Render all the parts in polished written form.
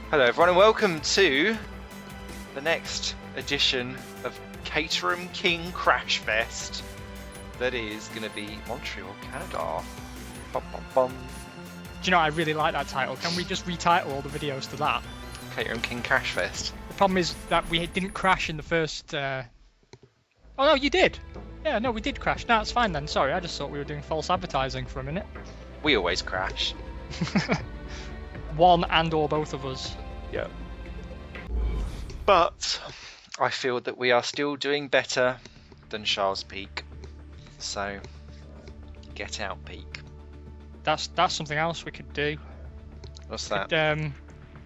Hello everyone and welcome to the next edition of Caterham King Crash Fest that is going to be Montreal Canada. Bum, bum, bum. Do you know, I really like that title. Can we just retitle all the videos to that? Caterham King Crash Fest. The problem is that we didn't crash in the first... Oh no, you did! Yeah, no, we did crash. No, it's fine then. Sorry, I just thought we were doing false advertising for a minute. We always crash. One and or both of us. Yeah. But I feel that we are still doing better than Charles Peak. So, get out, Peak. That's something else we could do. What's that? Could,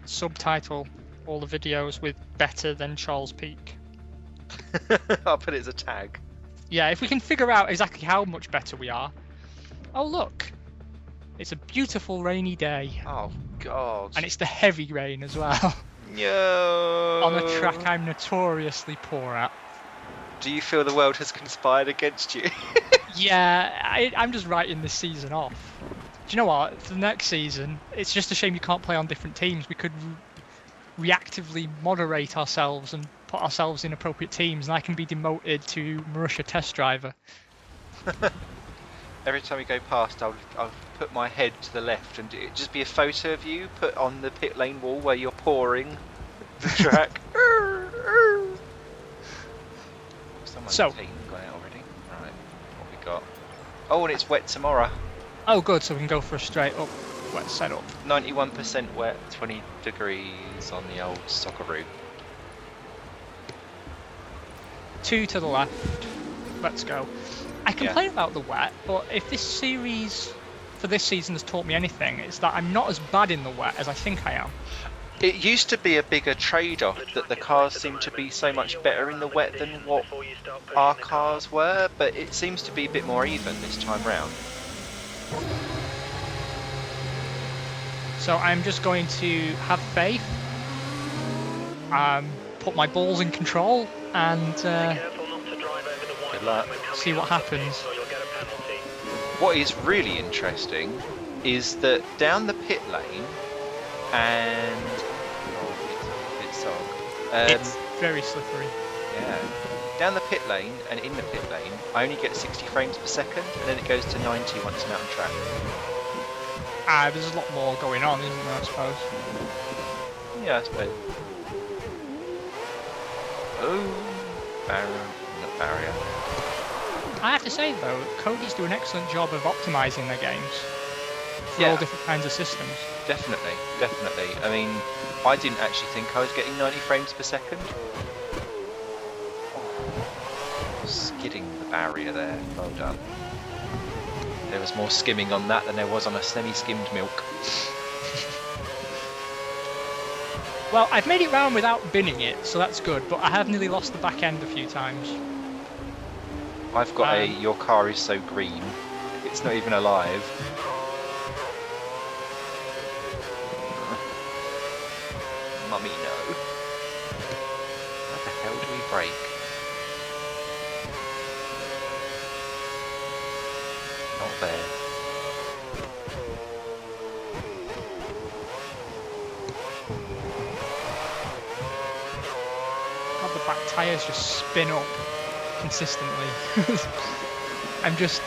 subtitle all the videos with better than Charles Peak. I'll put it as a tag. Yeah, if we can figure out exactly how much better we are. Oh look, it's a beautiful rainy day. Oh God. And it's the heavy rain as well. Yo. On a track I'm notoriously poor at. Do you feel the world has conspired against you? Yeah, I'm just writing this season off. Do you know what? For the next season, it's just a shame you can't play on different teams. We could reactively moderate ourselves and put ourselves in appropriate teams, and I can be demoted to Marussia test driver. Every time we go past, I'll put my head to the left and it'd just be a photo of you put on the pit lane wall where you're pouring the track. Someone's team gone out already. Right, what we got? Oh, and it's wet tomorrow. Oh, good. So we can go for a straight up wet setup. 91% wet, 20 degrees on the old Socceroo. 2 to the left. Let's go. I complain about the wet, but if this series for this season has taught me anything, it's that I'm not as bad in the wet as I think I am. It used to be a bigger trade-off that the cars seem to be so much better in the wet than what our cars were, but it seems to be a bit more even this time round. So I'm just going to have faith, put my balls in control, and good luck. See what happens. What is really interesting is that down the pit lane and it's very slippery. Yeah. Down the pit lane and in the pit lane, I only get 60 frames per second, and then it goes to 90 once I'm out on track. There's a lot more going on, isn't there, I suppose? Yeah, I suppose. Oh, barrier. I have to say though, Cody's do an excellent job of optimizing their games for all different kinds of systems. Definitely. I mean, I didn't actually think I was getting 90 frames per second. Oh, skidding the barrier there. Well done. There was more skimming on that than there was on a semi-skimmed milk. Well, I've made it round without binning it, so that's good, but I have nearly lost the back end a few times. I've got your car is so green, it's not even alive. Mummy, no. How the hell do we brake? Not there. God, the back tyres just spin up consistently. I've just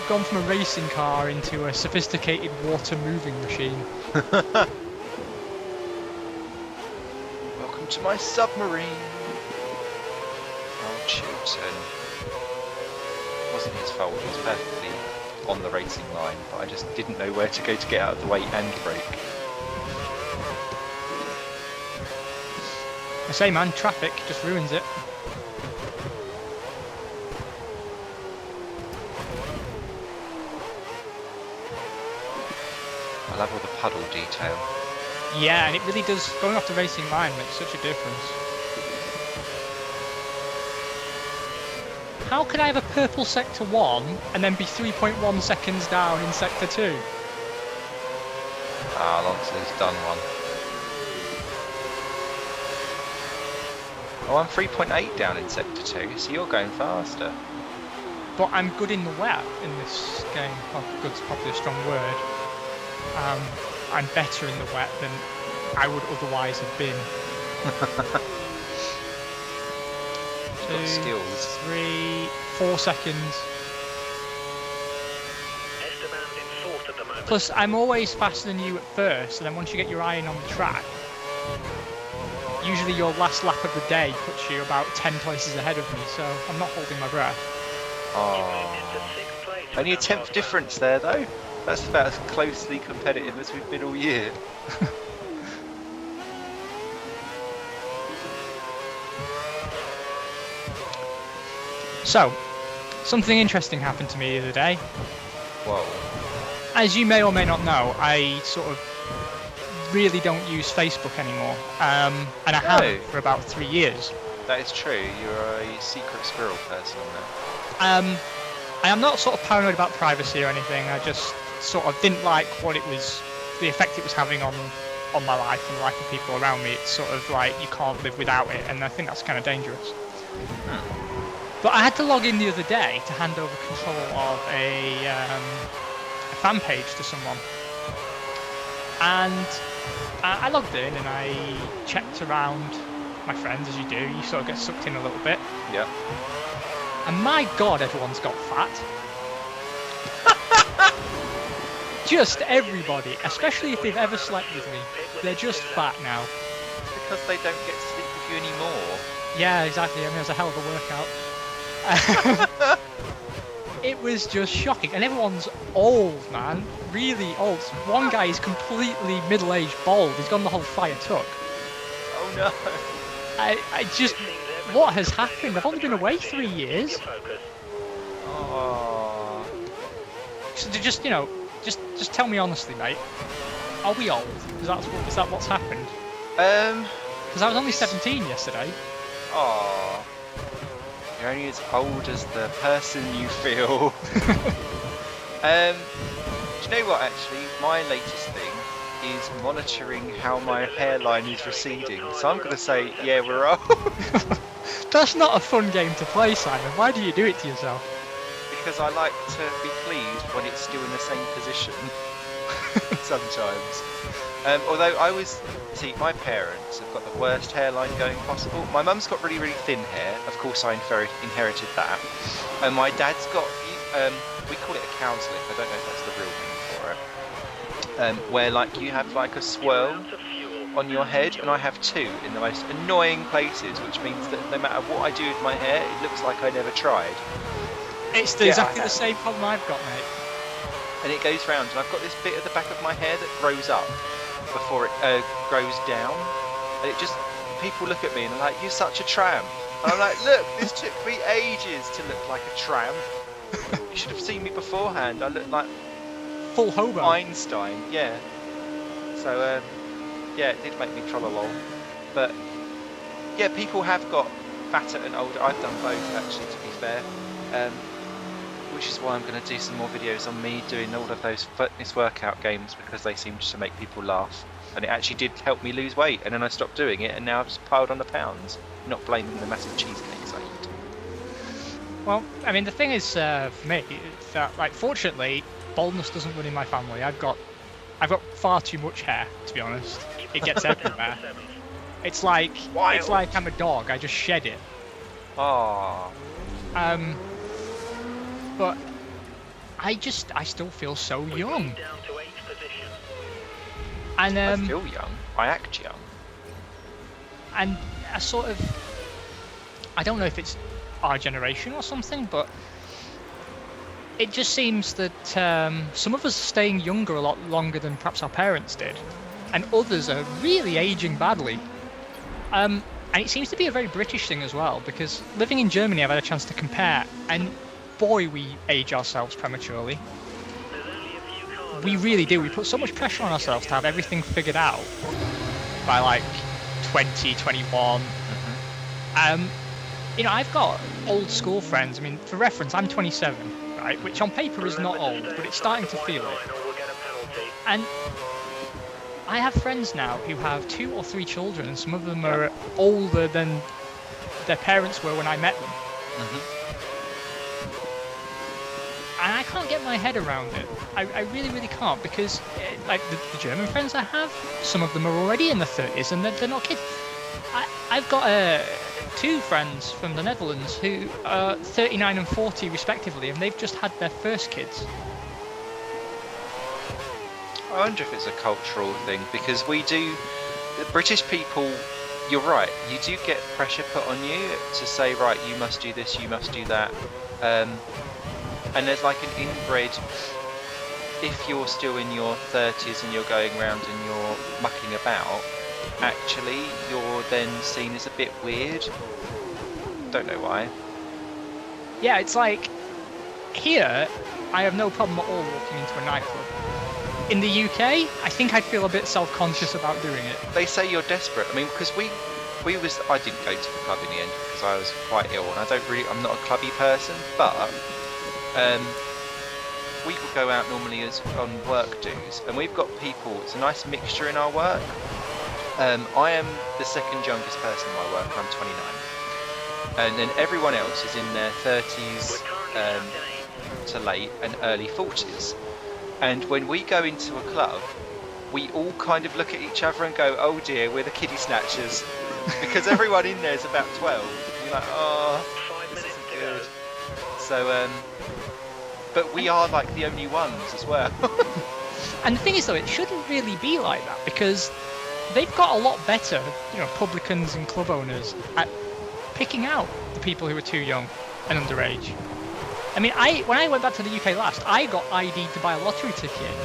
gone from a racing car into a sophisticated water moving machine. Welcome to my submarine. Oh, Chilton. It wasn't his fault, he was perfectly on the racing line, but I just didn't know where to go to get out of the way and brake. I say, man, traffic just ruins it. I love all the puddle detail. Yeah, and it really does, going off the racing line makes such a difference. How could I have a purple sector 1 and then be 3.1 seconds down in sector 2? Alonso's done one. Oh, I'm 3.8 down in sector 2, so you're going faster. But I'm good in the wet in this game. Well, good's probably a strong word. I'm better in the wet than I would otherwise have been. Got skills. 3, 4 seconds. Plus, I'm always faster than you at first, and then once you get your eye in on the track, usually your last lap of the day puts you about 10 places ahead of me, so I'm not holding my breath. Oh. Only a 10th difference there, though. That's about as closely competitive as we've been all year. So, something interesting happened to me the other day. Whoa. As you may or may not know, I sort of really don't use Facebook anymore, and I haven't for about 3 years. That is true. You're a secret squirrel person now. I am not sort of paranoid about privacy or anything. I just sort of didn't like what it was, the effect it was having on my life and the life of people around me. It's sort of like you can't live without it, and I think that's kind of dangerous. But I had to log in the other day to hand over control of a fan page to someone, and I logged in and I checked around my friends, as you do. You sort of get sucked in a little bit. Yeah. And my God, everyone's got fat. Just everybody, especially if they've ever slept with me, they're just fat now. It's because they don't get to sleep with you anymore. Yeah, exactly. I mean, it was a hell of a workout. It was just shocking, and everyone's old, man, really old. One guy is completely middle-aged bald. He's gone the whole fire tuck. Oh no! I just, what has happened? I've only been away 3 years. Oh. So to just, just tell me honestly, mate. Are we old? Is that what's happened? Because I was only 17 yesterday. Oh. You're only as old as the person you feel. Do you know what, actually? My latest thing is monitoring how my hairline is receding. So I'm going to say, yeah, we're old. That's not a fun game to play, Simon. Why do you do it to yourself? Because I like to be pleased when it's still in the same position. Sometimes. Although see, my parents have got the worst hairline going possible. My mum's got really, really thin hair. Of course, I inherited that. And my dad's got, we call it a cow's lip. I don't know if that's the real name for it. Where like you have like a swirl on your head, and I have two in the most annoying places, which means that no matter what I do with my hair, it looks like I never tried. It's exactly the same problem I've got, mate. And it goes round, and I've got this bit at the back of my hair that grows up before it grows down, and it just, people look at me and they're like, you're such a tramp. And I'm like, look, this took me ages to look like a tramp. You should have seen me beforehand. I look like full hobo. Einstein, yeah. So yeah, it did make me troll-a-lol. But yeah, people have got fatter and older. I've done both, actually, to be fair. Which is why I'm going to do some more videos on me doing all of those fitness workout games, because they seem to make people laugh. And it actually did help me lose weight, and then I stopped doing it, and now I've just piled on the pounds. Not blaming the massive cheesecakes I eat. Well, I mean, the thing is, for me, it's that, like, fortunately, baldness doesn't run in my family. I've got far too much hair, to be honest. It gets everywhere. It's like I'm a dog. I just shed it. Oh. But I still feel so young. And I feel young. I act young. And I sort of, I don't know if it's our generation or something, but it just seems that some of us are staying younger a lot longer than perhaps our parents did, and others are really aging badly. And it seems to be a very British thing as well, because living in Germany I've had a chance to compare, and boy, we age ourselves prematurely. We really do. We put so much pressure on ourselves to have everything figured out by like 20, 21. I've got old school friends. I mean, for reference, I'm 27, right? Which on paper is not old, but it's starting to feel it. And I have friends now who have 2 or 3 children, and some of them are older than their parents were when I met them. and I can't get my head around it. I really, really can't, because like the German friends I have, some of them are already in their 30s and they're not kids. I've got 2 friends from the Netherlands who are 39 and 40 respectively, and they've just had their first kids. I wonder if it's a cultural thing, because we do, the British people, you're right, you do get pressure put on you to say, right, you must do this, you must do that. And there's like an inbred, if you're still in your 30s and you're going around and you're mucking about, actually you're then seen as a bit weird. Don't know why. Yeah, it's like, here, I have no problem at all walking into a nightclub. In the UK, I think I'd feel a bit self-conscious about doing it. They say you're desperate. I mean, because I didn't go to the club in the end because I was quite ill, and I'm not a clubby person, but we would go out normally on work dues, and we've got people, it's a nice mixture in our work. I am the second youngest person in my work, I'm 29. And then everyone else is in their 30s to late and early 40s. And when we go into a club, we all kind of look at each other and go, oh dear, we're the kiddie snatchers. Because everyone in there is about 12. And you're like, oh, this isn't good. So, but we are like the only ones as well. And the thing is, though, it shouldn't really be like that, because they've got a lot better, publicans and club owners, at picking out the people who are too young and underage. I mean, when I went back to the UK last, I got ID'd to buy a lottery ticket,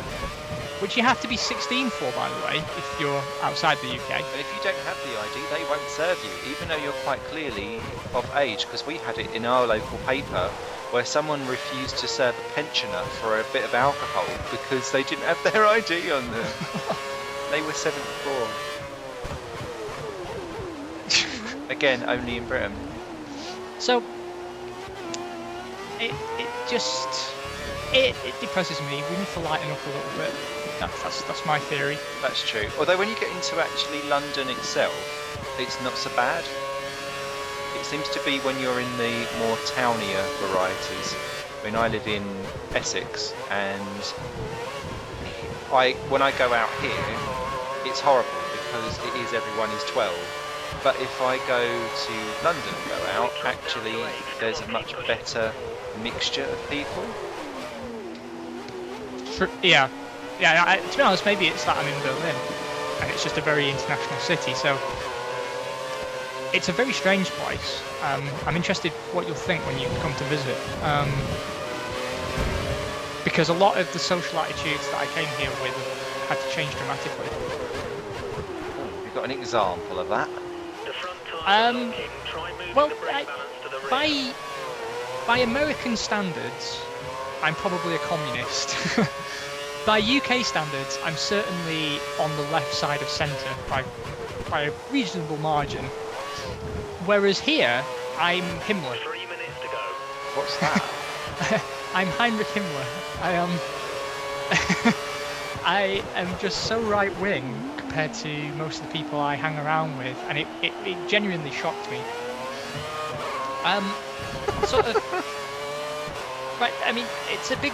which you have to be 16 for, by the way, if you're outside the UK. And if you don't have the ID, they won't serve you, even though you're quite clearly of age, because we had it in our local paper where someone refused to serve a pensioner for a bit of alcohol because they didn't have their ID on them. They were 74. Again, only in Britain. So, it depresses me. We need to lighten up a little bit. That's my theory. That's true. Although when you get into actually London itself, it's not so bad. It seems to be when you're in the more townier varieties. I mean, I live in Essex, and when I go out here, it's horrible because everyone is 12. But if I go to London and go out, actually there's a much better mixture of people. Yeah. To be honest, maybe it's that I'm in Berlin, and it's just a very international city, so it's a very strange place. I'm interested what you'll think when you come to visit, because a lot of the social attitudes that I came here with had to change dramatically. You've got an example of that? Well, by American standards, I'm probably a communist. By UK standards, I'm certainly on the left side of centre by a reasonable margin. Whereas here, I'm Himmler. 3 minutes to go. What's that? I'm Heinrich Himmler. I am just so right-wing compared to most of the people I hang around with, and it genuinely shocked me. Sort of. Right, I mean, it's a big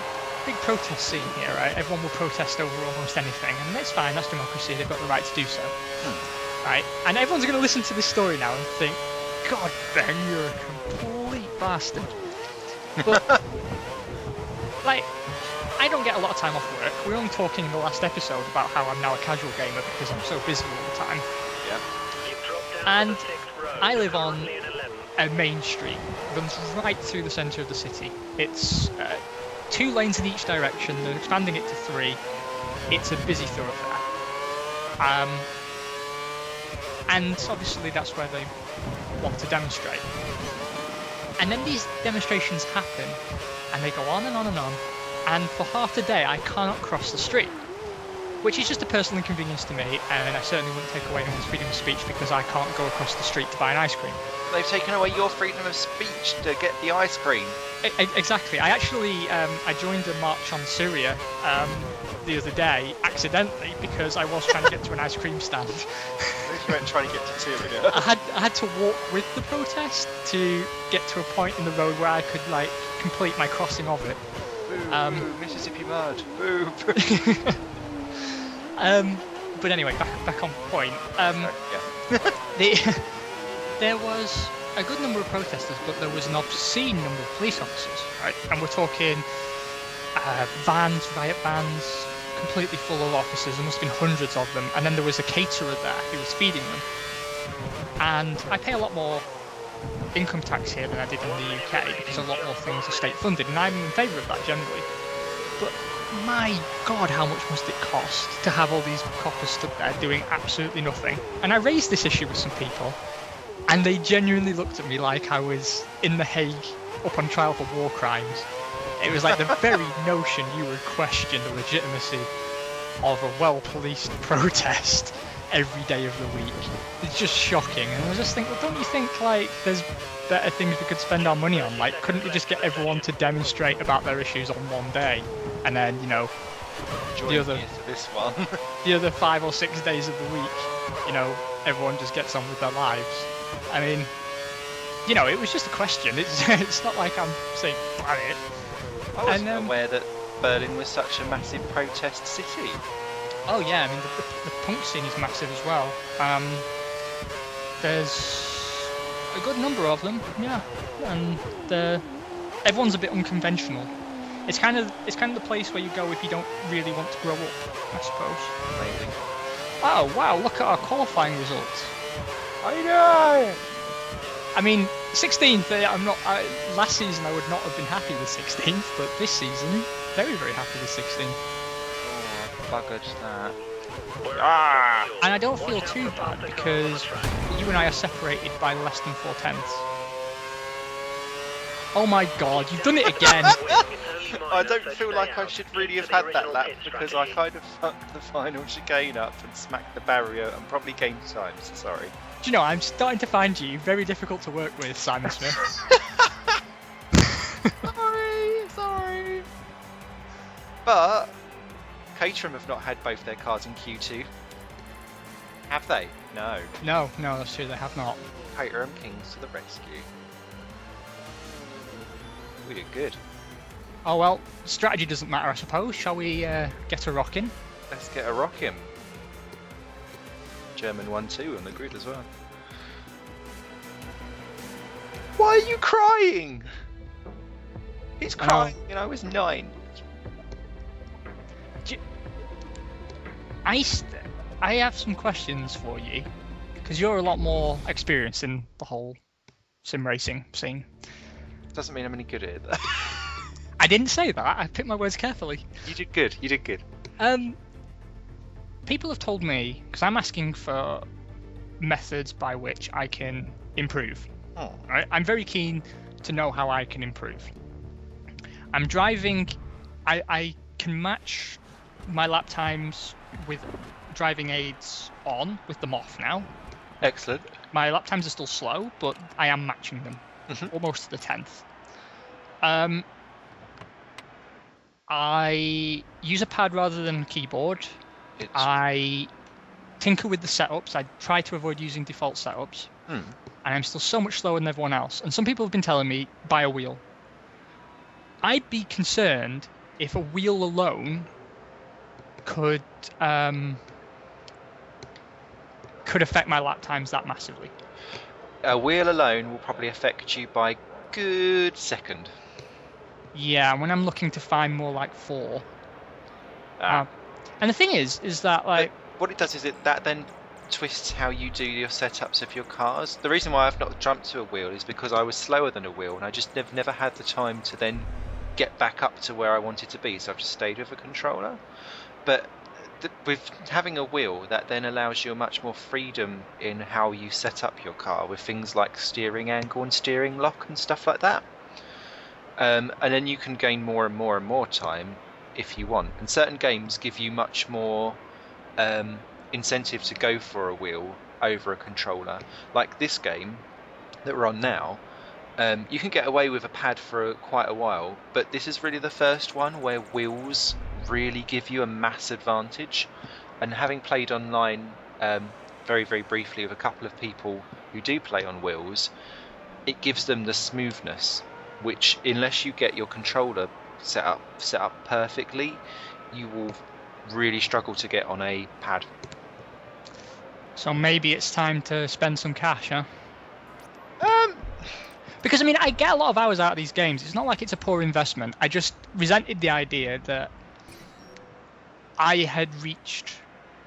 protest scene here, right? Everyone will protest over almost anything, and that's fine, that's democracy, they've got the right to do so. Right? And everyone's going to listen to this story now and think, God, Ben, you're a complete bastard. But, like, I don't get a lot of time off work. We're only talking in the last episode about how I'm now a casual gamer because I'm so busy all the time. Yeah. And I live on a main street, runs right through the centre of the city. It's 2 lanes in each direction, they're expanding it to 3. It's a busy thoroughfare. And obviously that's where they want to demonstrate. And then these demonstrations happen, and they go on and on and on, and for half the day I cannot cross the street, which is just a personal inconvenience to me, and I certainly wouldn't take away anyone's freedom of speech because I can't go across the street to buy an ice cream. They've taken away your freedom of speech to get the ice cream. Exactly. I actually I joined a march on Syria the other day accidentally because I was trying to get to an ice cream stand. You weren't trying to get to Syria. I had to walk with the protest to get to a point in the road where I could complete my crossing of it. Boo, Mississippi mud. Boo. But anyway, back on point. Yeah. There was a good number of protesters, but there was an obscene number of police officers, right? And we're talking vans, riot vans, completely full of officers. There must have been hundreds of them. And then there was a caterer there who was feeding them. And I pay a lot more income tax here than I did in the UK because a lot more things are state funded, and I'm in favour of that generally. But my God, how much must it cost to have all these coppers stood there doing absolutely nothing? And I raised this issue with some people, and they genuinely looked at me like I was in The Hague up on trial for war crimes. It was like the very notion you would question the legitimacy of a well-policed protest every day of the week. It's just shocking. And I just think, well, don't you think like there's better things we could spend our money on? Like, couldn't we just get everyone to demonstrate about their issues on one day, and then, you know, the other 5 or 6 days of the week, you know, everyone just gets on with their lives? I mean, you know, it was just a question. It's not like I'm saying ban it. I wasn't aware that Berlin was such a massive protest city. Oh yeah, I mean the punk scene is massive as well. There's a good number of them, yeah, and everyone's a bit unconventional. It's kind of the place where you go if you don't really want to grow up, I suppose. Amazing. Oh wow, look at our qualifying results. I know. I mean, 16th. Last season I would not have been happy with 16th, but this season, very very happy with 16th. Buggered that. Ah! And I don't feel too bad because you and I are separated by less than 4/10. Oh my God, you've done it again! I don't feel like I should really have had that lap because I kind of fucked the final chicane up and smacked the barrier and probably gained time, so sorry. Do you know, I'm starting to find you very difficult to work with, Simon Smith. Sorry. But Caterham have not had both their cars in Q2. Have they? No. No, that's true, they have not. Caterham Kings to the rescue. We did good. Oh well, strategy doesn't matter, I suppose. Shall we get a rockin'? Let's get a rockin'. German 1-2 on the grid as well. Why are you crying? He's crying, and I was 9. I have some questions for you, because you're a lot more experienced in the whole sim racing scene. Doesn't mean I'm any good at it though. I didn't say that, I picked my words carefully. You did good. People have told me, because I'm asking for methods by which I can improve. Oh. Right? I'm very keen to know how I can improve. I'm driving, I can match my lap times with driving aids on, with them off now. Excellent. My lap times are still slow, but I am matching them almost to the 10th. I use a pad rather than a keyboard. I tinker with the setups. I try to avoid using default setups. And I'm still so much slower than everyone else. And some people have been telling me, buy a wheel. I'd be concerned if a wheel alone could affect my lap times that massively. A wheel alone will probably affect you by good second. Yeah, when I'm looking to find more like 4. And the thing is that like... But what it does is that then twists how you do your setups of your cars. The reason why I've not jumped to a wheel is because I was slower than a wheel and I just never had the time to then get back up to where I wanted to be, so I've just stayed with a controller. But with having a wheel, that then allows you much more freedom in how you set up your car with things like steering angle and steering lock and stuff like that. And then you can gain more and more and more time if you want. And certain games give you much more incentive to go for a wheel over a controller. Like this game that we're on now, you can get away with a pad for quite a while, but this is really the first one where wheels really give you a mass advantage. And having played online very, very briefly with a couple of people who do play on wheels, it gives them the smoothness, which unless you get your controller set up perfectly, you will really struggle to get on a pad. So maybe it's time to spend some cash, huh? Um, Because, I mean, I get a lot of hours out of these games. It's not like it's a poor investment. I just resented the idea that I had reached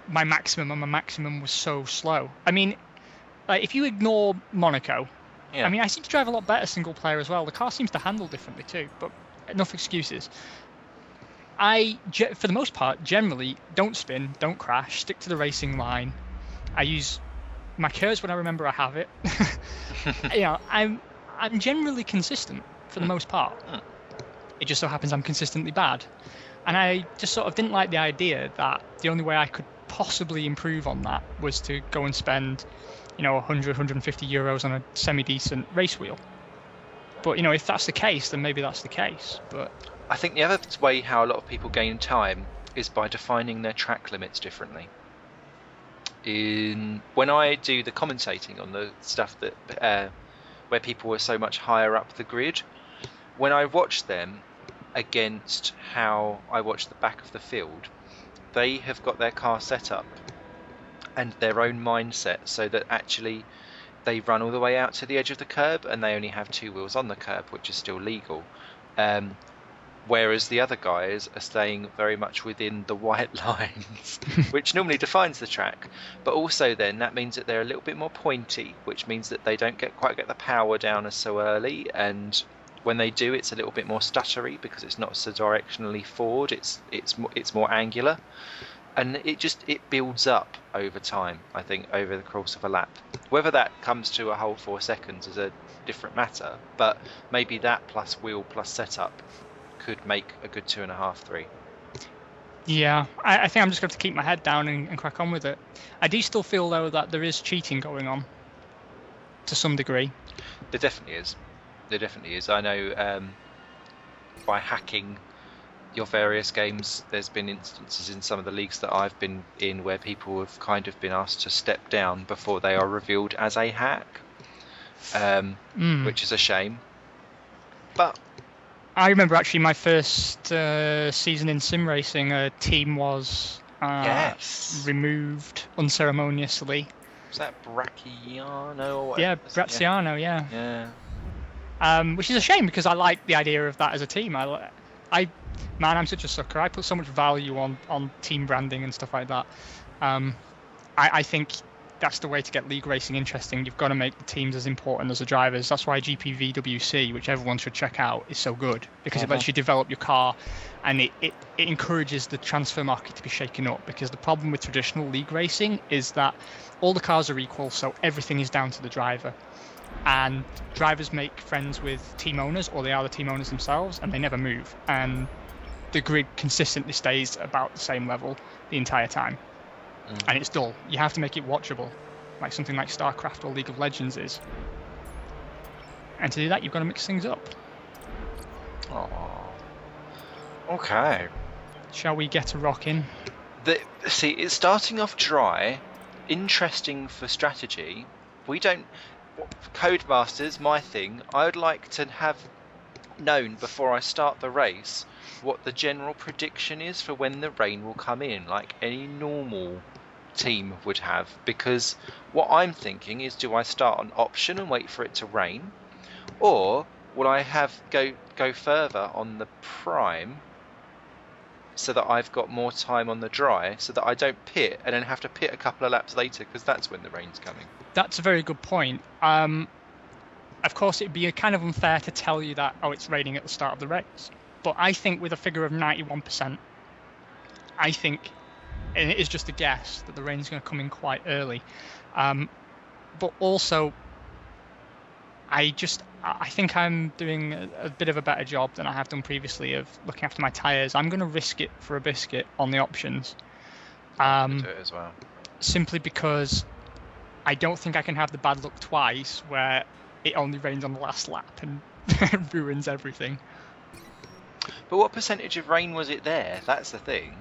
my maximum, and my maximum was so slow. I mean, like, if you ignore Monaco, yeah. I mean, I seem to drive a lot better single player as well. The car seems to handle differently too, but enough excuses. I, for the most part, generally don't spin, don't crash, stick to the racing line. I use my curves when I remember I have it. You know, I'm generally consistent for the most part. It just so happens I'm consistently bad. And I just sort of didn't like the idea that the only way I could possibly improve on that was to go and spend, 100, 150 euros on a semi-decent race wheel. But, if that's the case, then maybe that's the case. But I think the other way how a lot of people gain time is by defining their track limits differently. When I do the commentating on the stuff that where people are so much higher up the grid, when I watch them against how I watch the back of the field, they have got their car set up and their own mindset so that actually they run all the way out to the edge of the curb and they only have 2 wheels on the curb, which is still legal. Whereas the other guys are staying very much within the white lines, which normally defines the track. But also then that means that they're a little bit more pointy, which means that they don't quite get the power down as so early. And when they do, it's a little bit more stuttery because it's not so directionally forward. It's more angular, and it builds up over time. I think over the course of a lap. Whether that comes to a whole 4 seconds is a different matter. But maybe that plus wheel plus setup could make a good 2.5, 3. yeah, I think I'm just going to keep my head down and crack on with it. I do still feel, though, that there is cheating going on to some degree. There definitely is. I know by hacking your various games, there's been instances in some of the leagues that I've been in where people have kind of been asked to step down before they are revealed as a hack, which is a shame. But I remember actually my first season in sim racing, a team was removed unceremoniously. Was that Bracciano? Yeah, Graziano, Yeah. Which is a shame because I like the idea of that as a team. I'm such a sucker. I put so much value on team branding and stuff like that. I think that's the way to get league racing interesting. You've got to make the teams as important as the drivers. That's why GPVWC, which everyone should check out, is so good because it lets you develop your car, and it encourages the transfer market to be shaken up. Because the problem with traditional league racing is that all the cars are equal, so everything is down to the driver. And drivers make friends with team owners, or they are the team owners themselves, and they never move. And the grid consistently stays about the same level the entire time. And it's dull. You have to make it watchable, like something like StarCraft or League of Legends is. And to do that, you've got to mix things up. Oh. Okay. Shall we get a rock in? See, it's starting off dry, interesting for strategy. Codemasters, my thing, I would like to have known before I start the race what the general prediction is for when the rain will come in, like any normal team would have. Because what I'm thinking is, do I start on option and wait for it to rain, or will I go further on the prime so that I've got more time on the dry, so that I don't pit and then have to pit a couple of laps later because that's when the rain's coming? That's a very good point. Of course, it'd be kind of unfair to tell you that, it's raining at the start of the race. But I think with a figure of 91%, I think, and it is just a guess, that the rain's going to come in quite early. But also, I think I'm doing a bit of a better job than I have done previously of looking after my tyres. I'm going to risk it for a biscuit on the options. Do it as well. Simply because I don't think I can have the bad luck twice where it only rains on the last lap and ruins everything. But what percentage of rain was it there? That's the thing.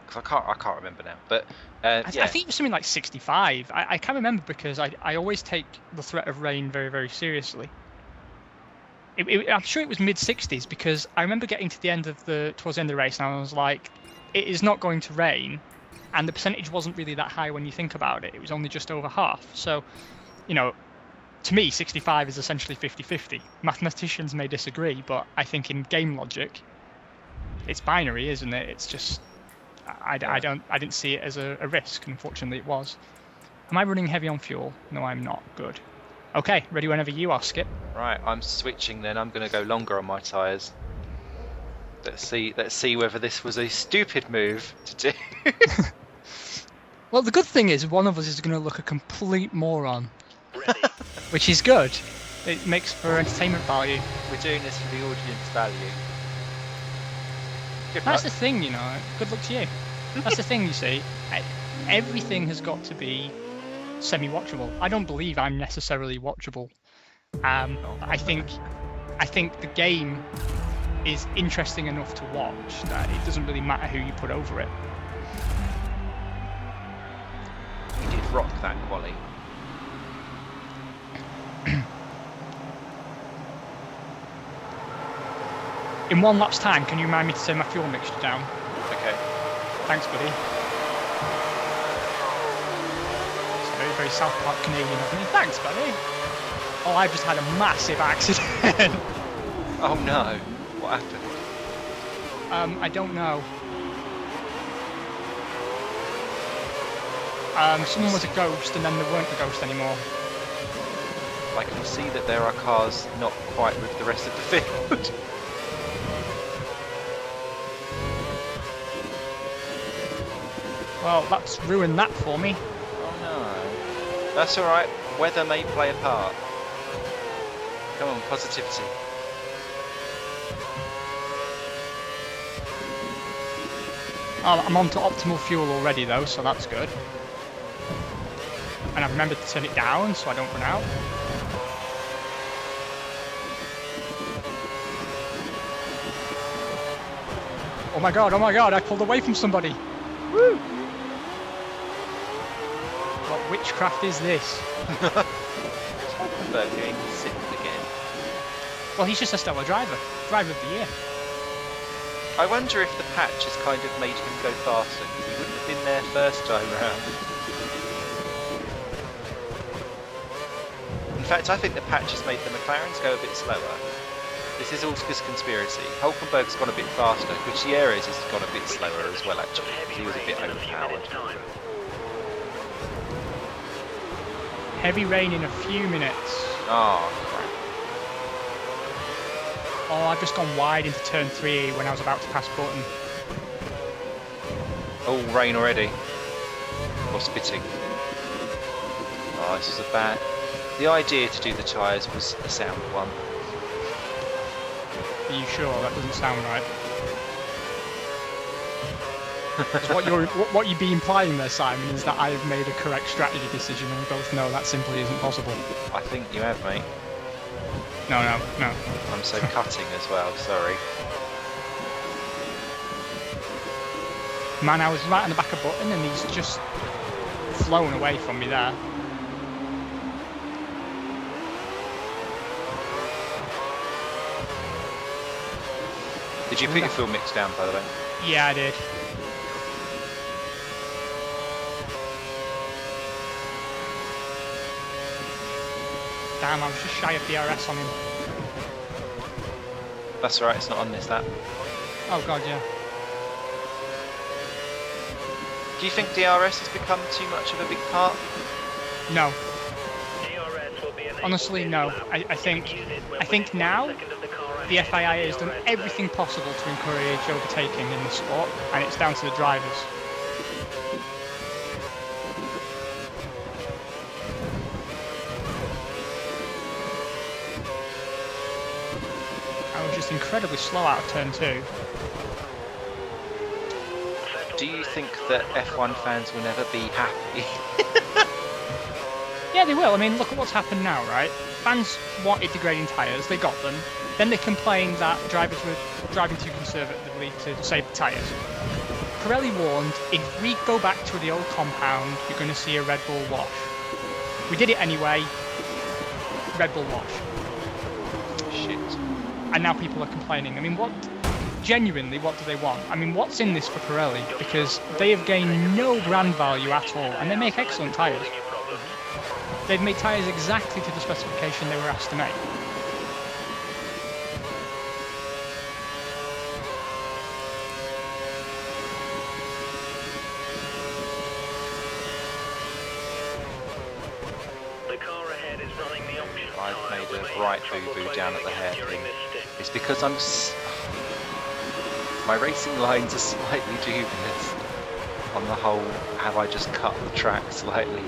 Because I can't remember now. But I think it was something like 65. I can't remember because I always take the threat of rain very, very seriously. I'm sure it was mid-60s because I remember getting to the end of towards the end of the race and I was like, it is not going to rain, and the percentage wasn't really that high when you think about it. It was only just over half. So, to me, 65 is essentially 50-50. Mathematicians may disagree, but I think in game logic, it's binary, isn't it? It's just I didn't see it as a risk. Unfortunately, it was. Am I running heavy on fuel? No, I'm not. Good. Okay, ready whenever you are, Skip. Right, I'm switching then. I'm going to go longer on my tyres. Let's see whether this was a stupid move to do. Well, the good thing is one of us is going to look a complete moron, which is good. It makes for entertainment value. We're doing this for the audience value. That's the thing, Good luck to you. That's the thing, you see. Everything has got to be semi-watchable. I don't believe I'm necessarily watchable. I think the game is interesting enough to watch that it doesn't really matter who you put over it. You did rock that quali. In one lap's time, can you remind me to turn my fuel mixture down? Okay. Thanks, buddy. It's very, very South Park Canadian of me. Thanks, buddy. Oh, I've just had a massive accident. Oh no. What happened? I don't know. Someone was a ghost and then there weren't a ghost anymore. I can see that there are cars not quite with the rest of the field. Well, that's ruined that for me. Oh no. That's alright. Weather may play a part. Come on, positivity. Oh, I'm on to optimal fuel already though, so that's good. And I've remembered to turn it down so I don't run out. Oh my god, I pulled away from somebody. Woo! What witchcraft is this? Hulkenberg getting sick again. Well, he's just a stellar driver. Driver of the year. I wonder if the patch has kind of made him go faster, because he wouldn't have been there first time round. In fact, I think the patch has made the McLarens go a bit slower. This is all just conspiracy. Hulkenberg's gone a bit faster, Gutierrez has gone a bit slower as well, actually, because he was a bit overpowered. Heavy rain in a few minutes. Oh, crap. Oh, I've just gone wide into turn 3 when I was about to pass button. Oh, rain already. Or spitting. Oh, this is a bad... The idea to do the tyres was a sound one. Are you sure? That doesn't sound right. 'Cause what you'd be implying there, Simon, is that I have made a correct strategy decision, and we both know that simply isn't possible. I think you have, mate. No. I'm so cutting as well, sorry. Man, I was right on the back of button, and he's just flown away from me there. Did you put your fuel mix down, by the way? Yeah, I did. Damn, I was just shy of DRS on him. That's alright, it's not on this lap. Oh god, yeah. Do you think DRS has become too much of a big part? No. Honestly, no. I think now the FIA has done everything possible to encourage overtaking in the sport, and it's down to the drivers. I was just incredibly slow out of turn 2. Do you think that F1 fans will never be happy? Yeah, they will. I mean, look at what's happened now, right? Fans wanted degrading tyres, they got them. Then they complained that drivers were driving too conservatively to save the tyres. Pirelli warned, if we go back to the old compound, you're going to see a Red Bull wash. We did it anyway. Red Bull wash. Shit. and now people are complaining. I mean, genuinely, what do they want? I mean, what's in this for Pirelli? Because they have gained no brand value at all, and they make excellent tyres. They've made tyres exactly to the specification they were asked to make. I've made a right boo-boo down at the hairpin. It's because my racing lines are slightly dubious. On the whole, have I just cut the track slightly?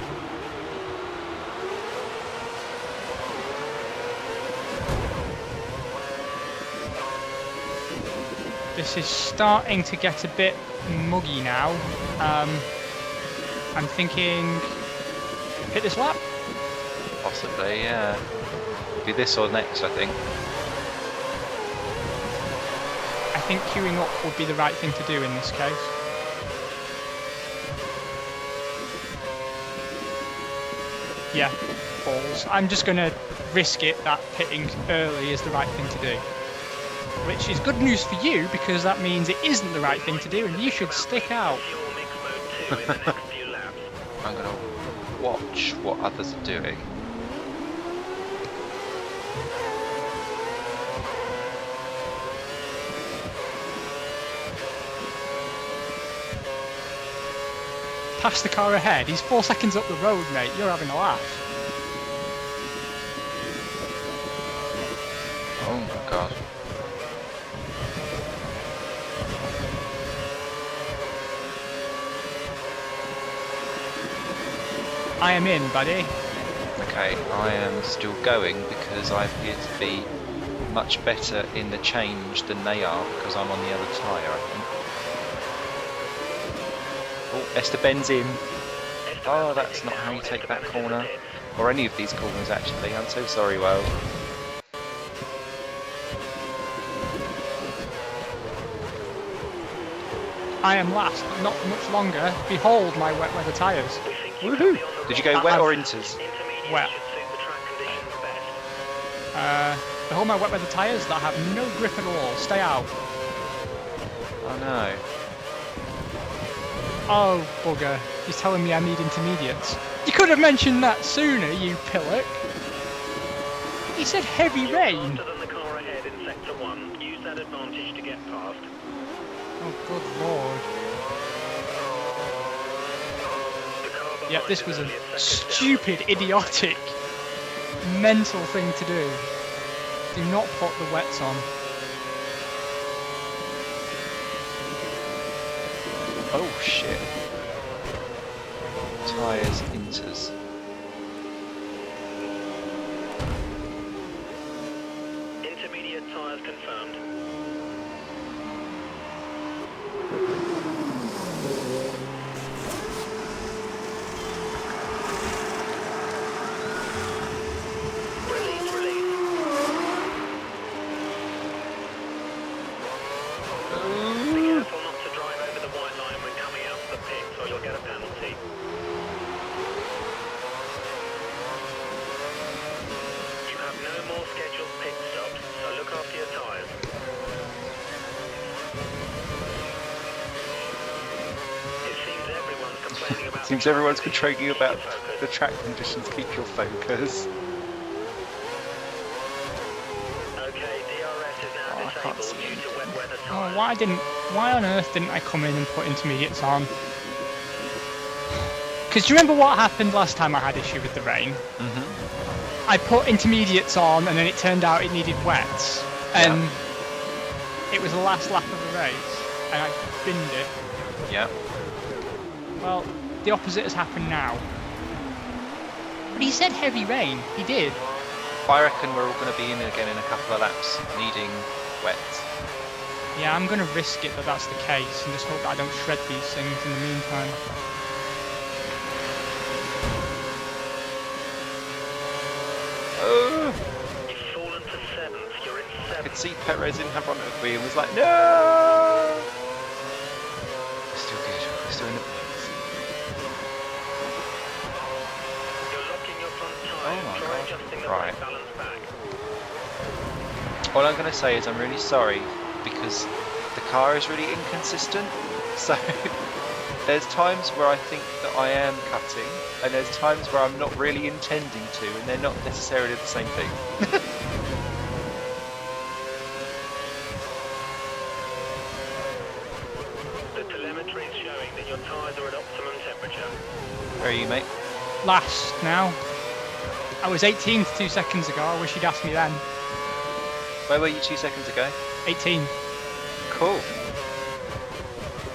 This is starting to get a bit muggy now. I'm thinking, hit this lap? Possibly, yeah. Do this or next, I think. I think queuing up would be the right thing to do in this case. Yeah, balls. I'm just going to risk it that pitting early is the right thing to do. Which is good news for you, because that means it isn't the right thing to do and you should stick out. I'm going to watch what others are doing. Pass the car ahead. He's 4 seconds up the road, mate. You're having a laugh. Oh my god. I am in, buddy. Okay, I am still going because I appear to be much better in the change than they are because I'm on the other tyre, I think. Oh, Esteban's in. Oh, that's not how you take that corner. Or any of these corners, actually. I'm so sorry, Will. I am last, but not for much longer. Behold my wet weather tyres. Woohoo! Did you go wet or inters? Wet. Behold my wet weather tyres that have no grip at all. Stay out. Oh no. Oh, bugger. He's telling me I need intermediates. You could have mentioned that sooner, you pillock. He said heavy rain. Oh, good lord. Yeah, this was a stupid, idiotic, mental thing to do. Do not put the wets on. Oh shit. Tyres, inters. Intermediate tyres confirmed. Seems everyone's complaining about the track conditions. Keep your focus. Oh, I can't see anything. Oh, why on earth didn't I come in and put intermediates on? Because do you remember what happened last time I had issue with the rain? I put intermediates on and then it turned out it needed wets. And it was the last lap of the race and I binned it. Yeah. Well, the opposite has happened now. But he said heavy rain. He did. I reckon we're all going to be in again in a couple of laps, needing wet. Yeah, I'm going to risk it that that's the case and just hope that I don't shred these things in the meantime. Oh! You've fallen to 7th. You're in 7th. I could see Perez in front of me and was like, no! We're still good. We're still in the points. You're locking your front tyre. Oh my Try god. adjusting the Right. balance back. All I'm going to say is I'm really sorry because the car is really inconsistent. So there's times where I think that I am cutting, and there's times where I'm not really intending to, and they're not necessarily the same thing. The telemetry is showing that your tyres are at optimum temperature. Where are you, mate? Last now. I was 18th 2 seconds ago. I wish you'd asked me then. Where were you 2 seconds ago? 18. Cool.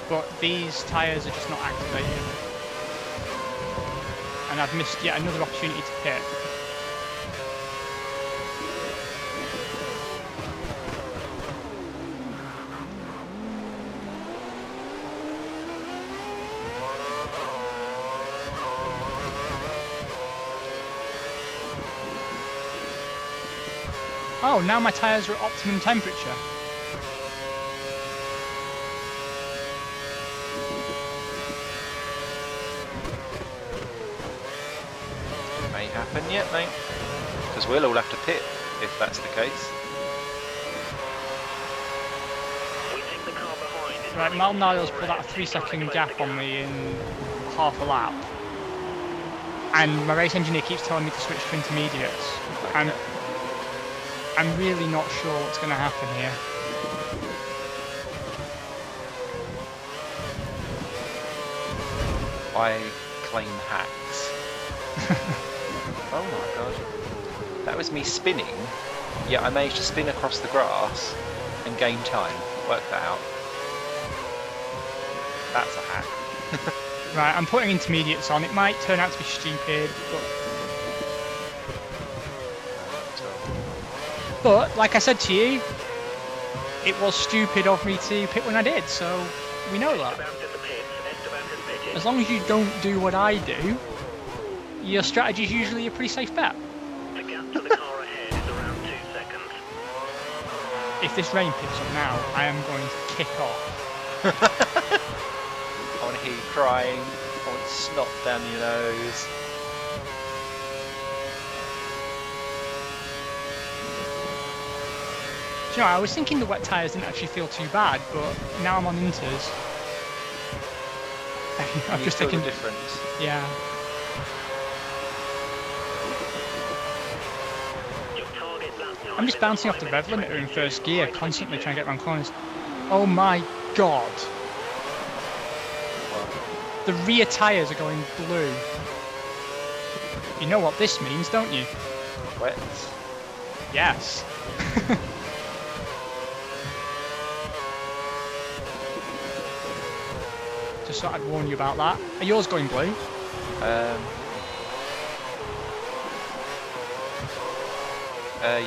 But these tyres are just not activated. And I've missed yet another opportunity to pit. Oh, now my tyres are at optimum temperature. May happen yet, mate. Because we'll all have to pit if that's the case. We think the car behind is Right, running Malnado's full put out a red. 3 He's trying to second close gap the on me in half a lap. And my race engineer keeps telling me to switch to intermediates. And I'm really not sure what's going to happen here. I claim hacks. Oh my god. That was me spinning, yet I managed to spin across the grass and gain time. Work that out. That's a hack. Right, I'm putting intermediates on. It might turn out to be stupid, but like I said to you, it was stupid of me to pit when I did, so we know that. Esteban's in the pits. Esteban has pitted. As long as you don't do what I do, your strategy is usually a pretty safe bet. The gap to the car ahead is around 2 seconds. If this rain picks up now, I am going to kick off. I want to hear you crying. I want snot down your nose. Do you know, I was thinking the wet tyres didn't actually feel too bad, but now I'm on inters. I'm You just feel thinking, the difference. yeah. Your target lap time I'm just is bouncing off the 5 rev minutes limiter in 22, first gear, right constantly 22. trying to get around corners. Oh my god. What? The rear tyres are going blue. You know what this means, don't you? Wet? Yes. Just thought I'd warn you about that. Are yours going blue?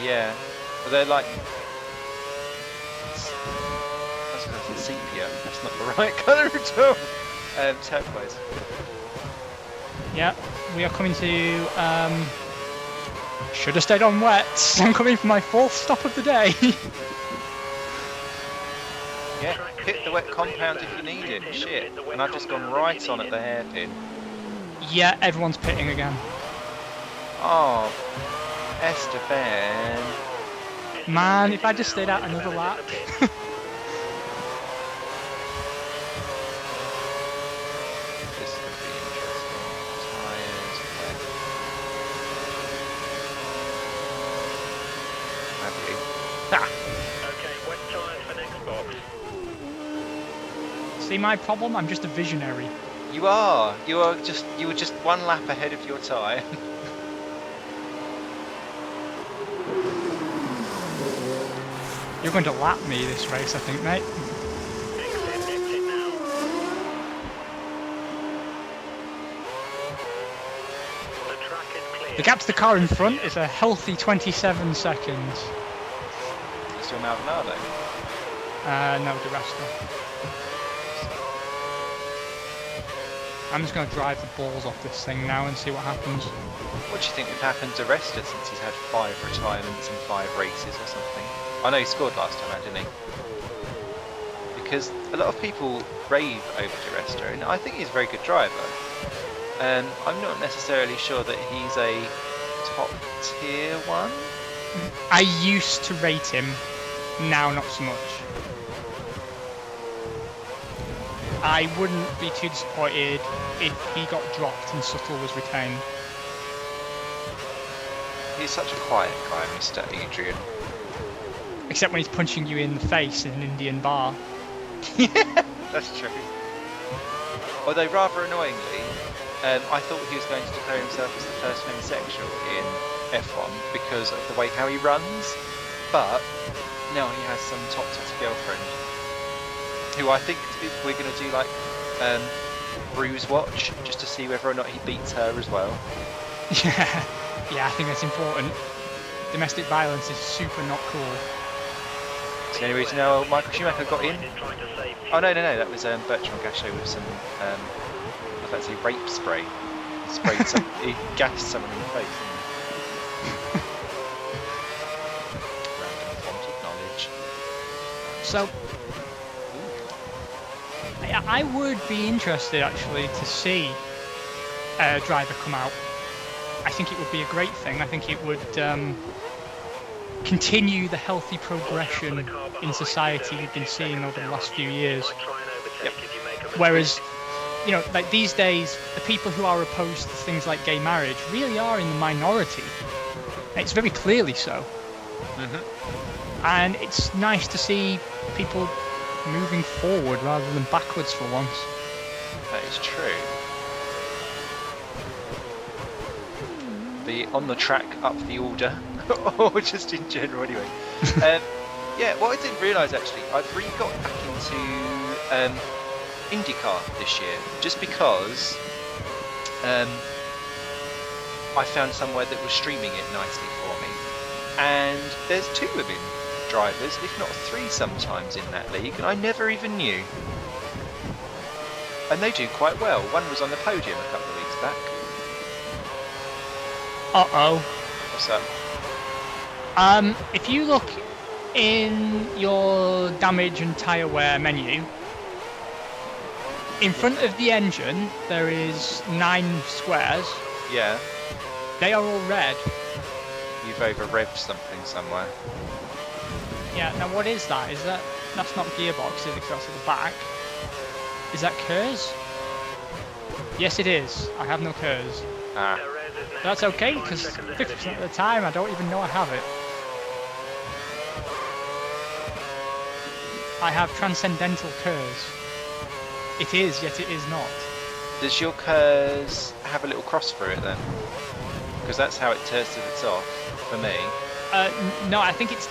Yeah. But they're like... I was going to say sepia. That's not the right colour at all. Turquoise. Yeah, we are coming to, should have stayed on wets. I'm coming for my 4th stop of the day. Yeah, hit the wet compound if you need it. Shit. And I've just gone right on at the hairpin. Yeah, everyone's pitting again. Oh, Esteban. Man, if I just stayed out another lap. This could be interesting. Tyres, wet. Have you? Ah, Okay, wet tyres for next box. see my problem? I'm just a visionary. You are. You were just one lap ahead of your tyre. You're going to lap me this race, I think, mate. Exit now. The track is clear. The gap to the car in front is a healthy 27 seconds. You still Maldonado? No, the rest of. I'm just going to drive the balls off this thing now and see what happens. What do you think would happen to Resta since he's had 5 retirements and 5 races or something? I know he scored last time, didn't he? Because a lot of people rave over Di Resta, and I think he's a very good driver. I'm not necessarily sure that he's a top tier one. I used to rate him, now not so much. I wouldn't be too disappointed if he got dropped and Subtle was retained. He's such a quiet guy, Mr. Adrian. Except when he's punching you in the face in an Indian bar. Yeah, that's true. Although rather annoyingly, I thought he was going to declare himself as the first homosexual in F1 because of the way how he runs, but now he has some toxic girlfriend who I think we're going to do like bruise watch just to see whether or not he beats her as well. Yeah, I think that's important. Domestic violence is super not cool. It's the only reason now Michael Schumacher got in. Oh no, that was Bertrand Gachet with some, I was about to say rape spray. He gassed someone in the face. Random wanted knowledge. So, I would be interested actually to see a driver come out. I think it would be a great thing. I think it would continue the healthy progression in society we've been seeing over the last few years. Yep. Whereas, you know, like these days, the people who are opposed to things like gay marriage really are in the minority. It's very clearly so. And it's nice to see people moving forward rather than backwards for once. That is true. The on the track up the order, or just in general anyway. Yeah, what I didn't realise actually, I've really got back into IndyCar this year, just because I found somewhere that was streaming it nicely for me. And there's 2 women drivers, if not 3 sometimes in that league, and I never even knew. And they do quite well. One was on the podium a couple of weeks back. Uh-oh. What's up? If you look in your damage and tyre wear menu, in front of the engine there is 9 squares. Yeah. They are all red. You've over-revved something somewhere. Yeah, now what is that? That's not gearbox, is it? 'Cause that's at the back. Is that KERS? Yes it is. I have no KERS. Ah. That's okay, because 50% of the time I don't even know I have it. I have transcendental KERS. It is, yet it is not. Does your KERS have a little cross through it then? Because that's how it tests if it's off, for me. No, I think it's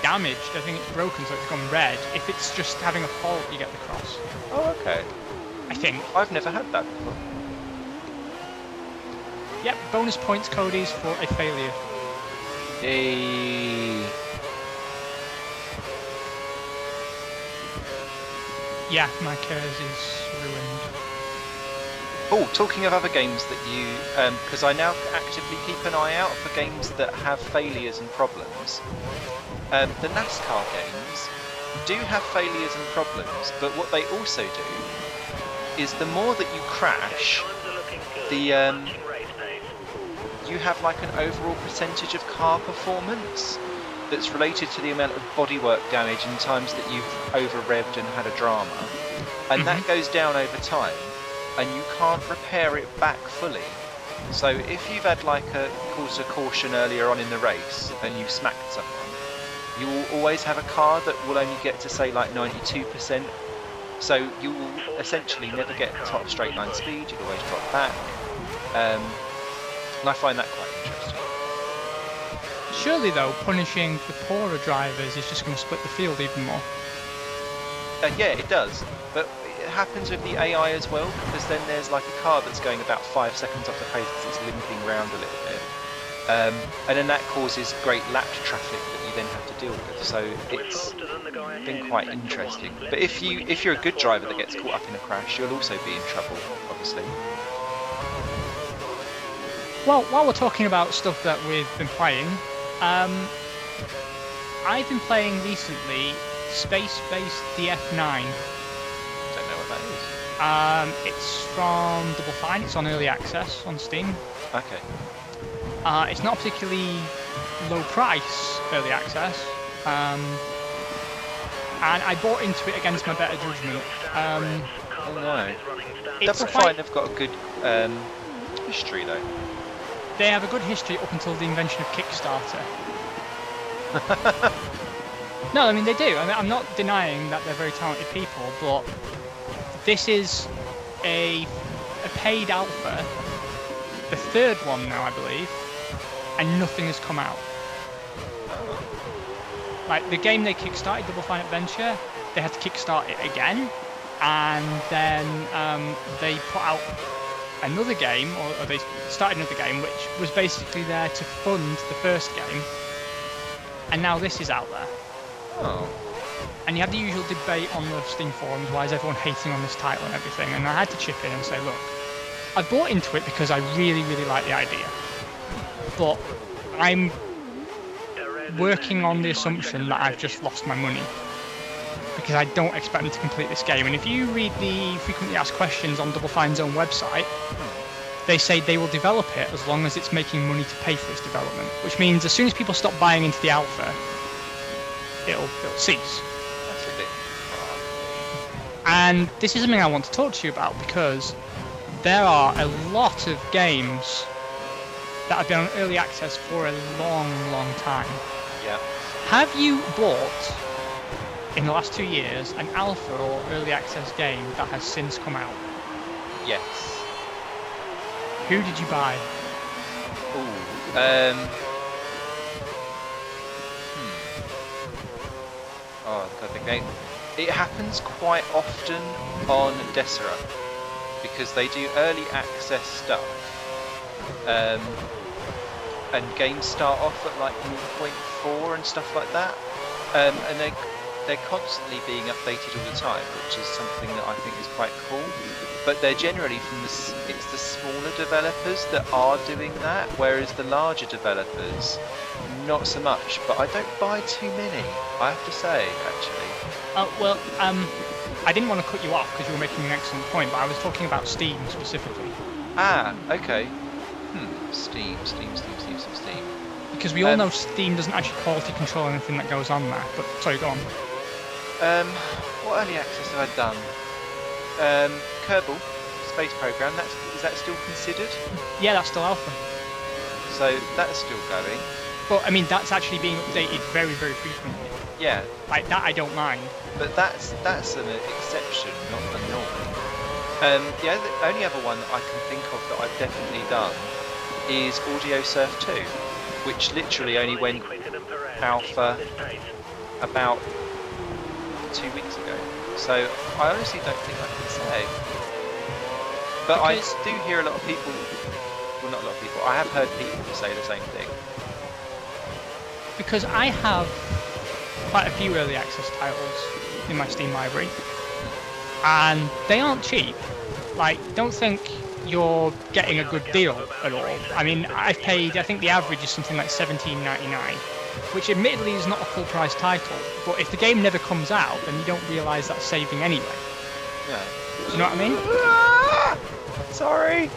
damaged. I think it's broken, so it's gone red. If it's just having a fault, you get the cross. Oh, okay. I think. I've never had that before. Yep, bonus points Cody's for a failure. Yay. Yeah, my KERS is ruined. Oh, talking of other games that you, because I now actively keep an eye out for games that have failures and problems. The NASCAR games do have failures and problems, but what they also do is the more that you crash, the you have like an overall percentage of car performance that's related to the amount of bodywork damage and times that you've over-revved and had a drama, and that goes down over time. And you can't repair it back fully. So if you've had like a caution earlier on in the race and you smacked someone, you will always have a car that will only get to say like 92%. So you will essentially never get top straight line speed, you'll always drop back. And I find that quite interesting. Surely though, punishing the poorer drivers is just going to split the field even more. Yeah, it does. But it happens with the AI as well, because then there's like a car that's going about 5 seconds off the pace because it's limping around a little bit, and then that causes great lapped traffic that you then have to deal with. So it's been quite interesting. But if you're a good driver that gets caught up in a crash, you'll also be in trouble, obviously. Well, while we're talking about stuff that we've been playing, I've been playing recently Space-Based DF9. Don't know what that is. It's from Double Fine. It's on early access on Steam. Okay. It's not particularly low price early access, and I bought into it against my better judgment. Oh no. It's Double quite- Fine have got a good history though. They have a good history up until the invention of Kickstarter. No, I mean they do. I mean, I'm not denying that they're very talented people, but this is a paid alpha, the third one now, I believe, and nothing has come out. Like the game they kickstarted, Double Fine Adventure, they had to kickstart it again, and then they put out another game, or they started another game, which was basically there to fund the first game, and now this is out there. Oh. And you have the usual debate on the Steam forums, why is everyone hating on this title and everything, and I had to chip in and say, look, I bought into it because I really, really like the idea, but I'm working on the assumption that I've just lost my money, because I don't expect them to complete this game. And if you read the frequently asked questions on Double Fine's own website, they say they will develop it as long as it's making money to pay for its development, which means as soon as people stop buying into the alpha, it'll cease. That's a bit. And this is something I want to talk to you about, because there are a lot of games that have been on early access for a long, long time. Yeah. Have you bought, in the last 2 years, an alpha or early access game that has since come out? Yes. Who did you buy? Ooh. Oh, I think it happens quite often on Desera, because they do early access stuff, and games start off at like 0.4 and stuff like that, and they're constantly being updated all the time, which is something that I think is quite cool. But they're generally from it's the smaller developers that are doing that, whereas the larger developers, not so much. But I don't buy too many, I have to say, actually. Well, I didn't want to cut you off because you were making an excellent point, but I was talking about Steam specifically. Ah, okay. Steam. Because we all know Steam doesn't actually quality control anything that goes on there. But sorry, go on. What early access have I done? Kerbal Space Program. Is that still considered? Yeah, that's still alpha. So that's still going. But I mean, that's actually being updated very, very frequently. Yeah. Like that, I don't mind. But that's an exception, not the norm. The only other one that I can think of that I've definitely done is Audio Surf 2, which literally only went alpha about 2 weeks ago. So I honestly don't think I can say. But Because I do hear a lot of people, well, not a lot of people, I have heard people say the same thing. Because I have quite a few early access titles in my Steam library, and they aren't cheap. Like, don't think you're getting a good deal at all. I mean, I've paid, I think the average is something like $17.99, which admittedly is not a full price title, but if the game never comes out, then you don't realise that's saving anyway. Yeah. Do you know what I mean? Sorry.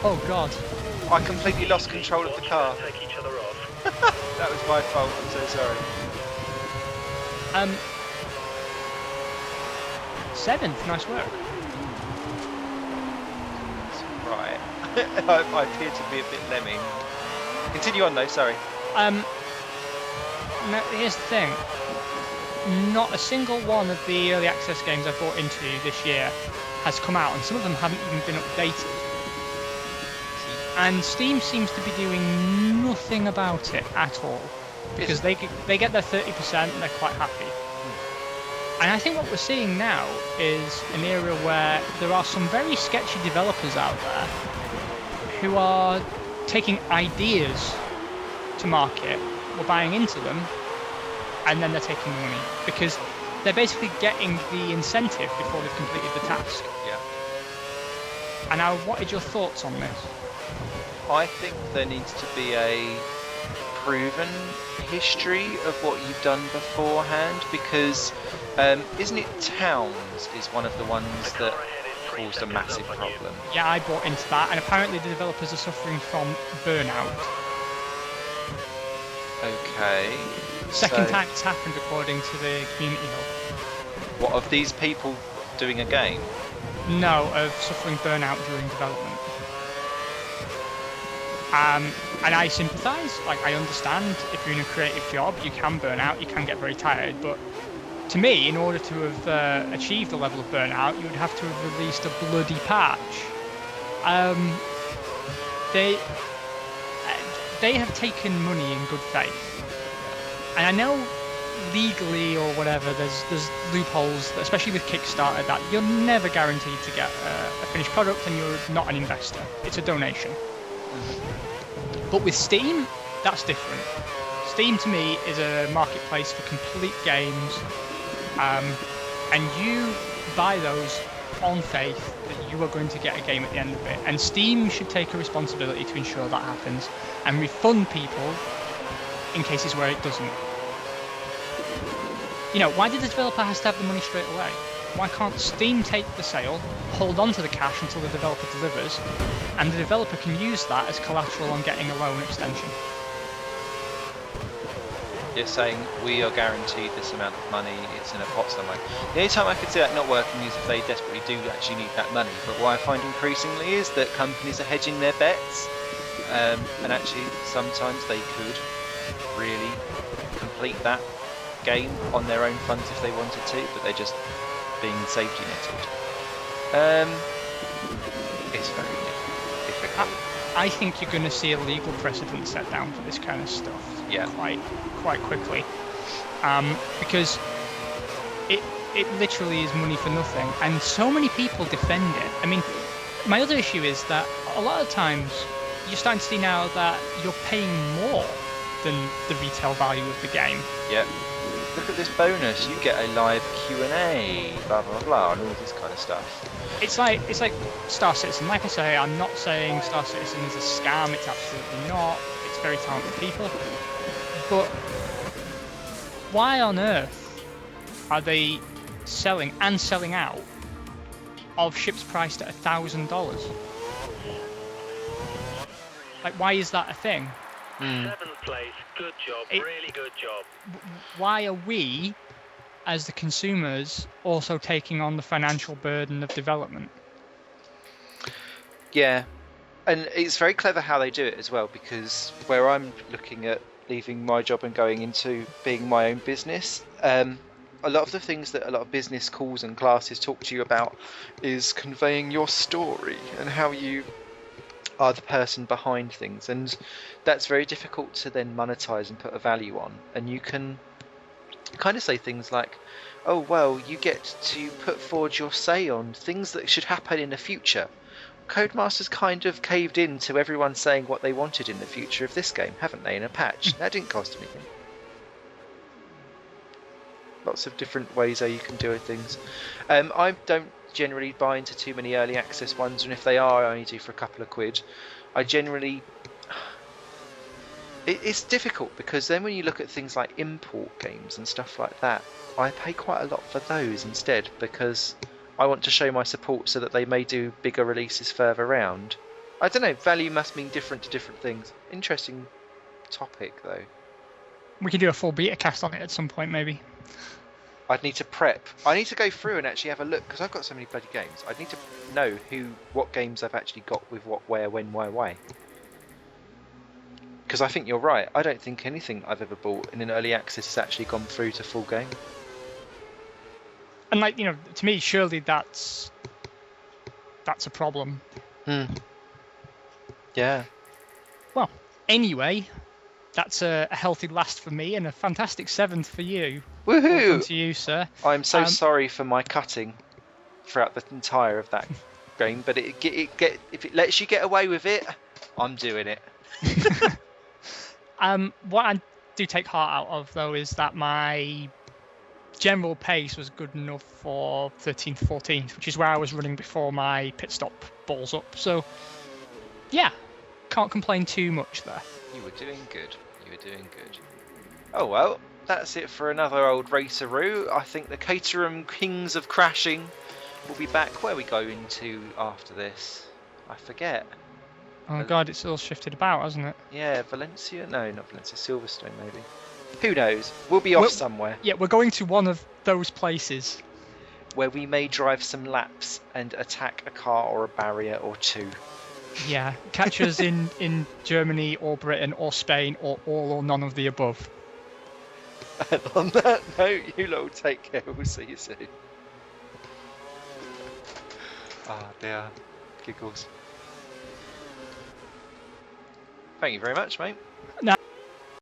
Oh god. I completely lost control of the car. Take each other off. That was my fault, I'm so sorry. 7th, nice work. Right. I appear to be a bit lemming. Continue on though, sorry. Now, here's the thing. Not a single one of the early access games I've bought into this year has come out, and some of them haven't even been updated. And Steam seems to be doing nothing about it at all, because they get their 30% and they're quite happy. And I think what we're seeing now is an era where there are some very sketchy developers out there who are taking ideas to market, we're buying into them, and then they're taking the money, because they're basically getting the incentive before they've completed the task. Yeah. And I wanted your thoughts on this. I think there needs to be a proven history of what you've done beforehand, because isn't it Towns is one of the ones that caused a massive problem? Yeah, I bought into that, and apparently the developers are suffering from burnout. Okay. Second so time it's happened according to the community hub. What of these people doing a game? No, of suffering burnout during development. And I sympathise. Like, I understand if you're in a creative job, you can burn out, you can get very tired. But to me, in order to have achieved the level of burnout, you would have to have released a bloody patch. They have taken money in good faith, and I know legally or whatever, there's loopholes, especially with Kickstarter, that you're never guaranteed to get a finished product, and you're not an investor. It's a donation. But with Steam, that's different. Steam to me is a marketplace for complete games, and you buy those on faith that you are going to get a game at the end of it. And Steam should take a responsibility to ensure that happens and refund people in cases where it doesn't. You know, why did the developer have to have the money straight away? Why can't Steam take the sale, hold on to the cash until the developer delivers, and the developer can use that as collateral on getting a loan extension? You're saying we are guaranteed this amount of money, it's in a pot somewhere. The only time I could see that not working is if they desperately do actually need that money. But what I find increasingly is that companies are hedging their bets, and actually sometimes they could really complete that game on their own funds if they wanted to, but they're just being safety netted. It's very difficult. I think you're going to see a legal precedent set down for this kind of stuff. Yeah. Quite quickly, because it literally is money for nothing, and so many people defend it. I mean, my other issue is that a lot of times you're starting to see now that you're paying more than the retail value of the game. Yeah. Look at this bonus, you get a live Q&A, blah blah blah, and all this kind of stuff. It's like Star Citizen. Like I say, I'm not saying Star Citizen is a scam. It's absolutely not. It's very talented people. But why on earth are they selling out of ships priced at $1,000? Like, why is that a thing? 7th place, good job, really good job. Why are we, as the consumers, also taking on the financial burden of development? Yeah, and it's very clever how they do it as well, because where I'm looking at leaving my job and going into being my own business, a lot of the things that a lot of business calls and classes talk to you about is conveying your story and how you are the person behind things, and that's very difficult to then monetize and put a value on. And you can kind of say things like, oh well, you get to put forward your say on things that should happen in the future. Codemasters kind of caved in to everyone saying what they wanted in the future of this game, haven't they, in a patch? That didn't cost anything. Lots of different ways how you can do things. I don't generally buy into too many early access ones, and if they are, I only do for a couple of quid. I generally... It's difficult, because then when you look at things like import games and stuff like that, I pay quite a lot for those instead, because I want to show my support so that they may do bigger releases further round. I don't know, value must mean different to different things. Interesting topic though. We could do a full beta cast on it at some point, maybe. I'd need to prep. I need to go through and actually have a look, because I've got so many bloody games. I need to know what games I've actually got with what, where, when, why. Because I think you're right. I don't think anything I've ever bought in an early access has actually gone through to full game. And like, you know, to me, surely that's a problem. Yeah. Well, anyway, that's a healthy last for me and a fantastic 7th for you. Woohoo! Welcome to you, sir. I'm so sorry for my cutting throughout the entire of that game, but if it lets you get away with it, I'm doing it. What I do take heart out of, though, is that my general pace was good enough for 13th, 14th, which is where I was running before my pit stop balls up. So, yeah, can't complain too much there. You were doing good. Oh well, that's it for another old raceroo. I think the Caterham Kings of Crashing will be back. Where are we going to after this? I forget. Oh god, it's all shifted about, hasn't it? Yeah, Valencia? No, not Valencia. Silverstone, maybe. Who knows? We'll be off Well- somewhere Yeah, we're going to one of those places. where we may drive some laps and attack a car or a barrier or two. Yeah, catch us in Germany or Britain or Spain or all or none of the above. And on that note, you lot will take care. We'll see you soon. Ah, dear. Giggles. Thank you very much, mate. No.